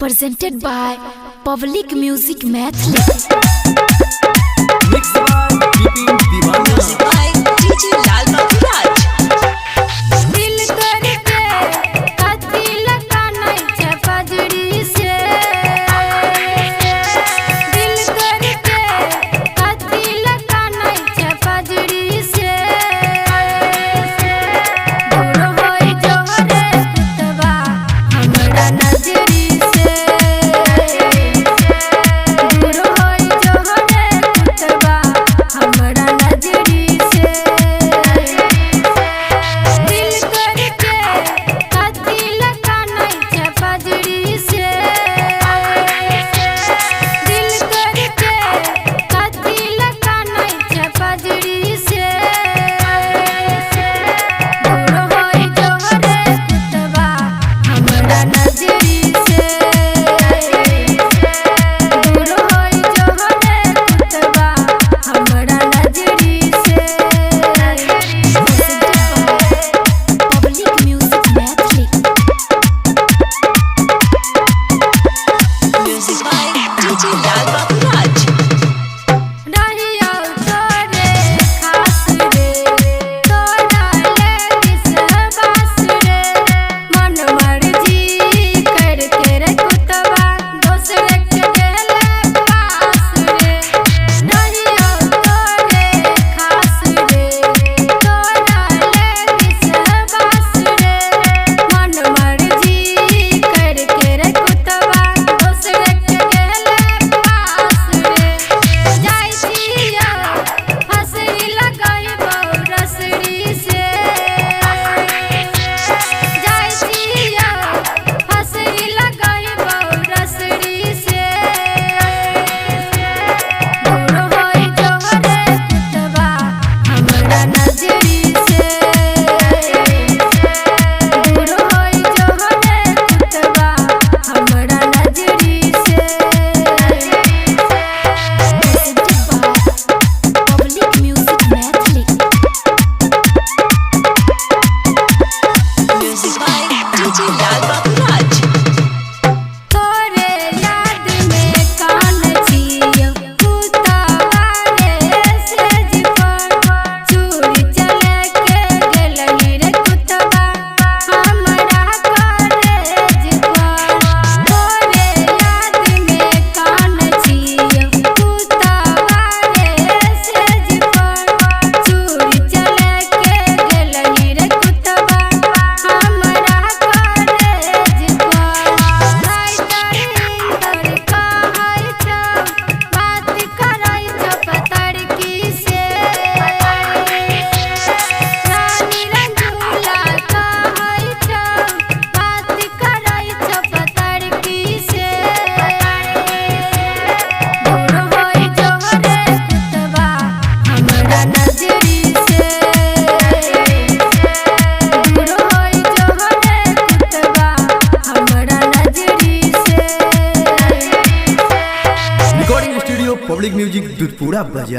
presented by Public Music Mathli. Mixed by Bipin Divana. Music by DJ Lal Babu Raj. दिल करके कथी लगाना छपजड़ी से दिल करके कथी लगाना छपजड़ी से दूर होई जोहरे कुतबा हमरा नजरी से दूर होई जोहरे कुतबा हमरा नजरी से दिल करके कथी लगाना छपजड़ी से दिल करके कथी लगाना छपजड़ी से दूर होई जोहरे कुतबा हमरा नजरी से दूर होई जोहरे कुतबा हमरा नजरी से Public Music Mathli. Music by DJ Lal Babu Raj. रहियो तोरे खास रे तोरा लेके सहबास रे मन मर्जी करके रे कुतबा दोसरे के गेले पास रे रहियो तोरे खास रे तोरा लेके सहबास रे मन मर्जी करके रे कुतबा दोसरे के गेले पास रे जाई छिया हंसरी लगाई रसड़ी से जाई छिया हंसरी लगाई रसड़ी से दूर होई जोहरे कुतबा हमरा नजरी से दूर होई जोहरे कुतबा हमरा नजरी से Public Music Mathli. Music by DJ Lal Babu Raj. तोरे याद में कान छियो कुतवारे से जीवन चूड़ी चले के गेलही रे कुतबा हमरा करे जीवन तोरे याद में कान छियो कुतवारे से जीवन चूड़ी चले के गेलही रे कुतबा हमरा करे जीवन राइटर इंदर कहै छौ बात करै छौ पतरकी से रानी रंगूला कहै छौ बात करै छौ पतरकी से दूर होई जोहरे कुतबा हमरा नजरी से दूर होई जोहरे कुतबा हमरा नजरी से Recording Studio Public Music Dudhpura Bazaar.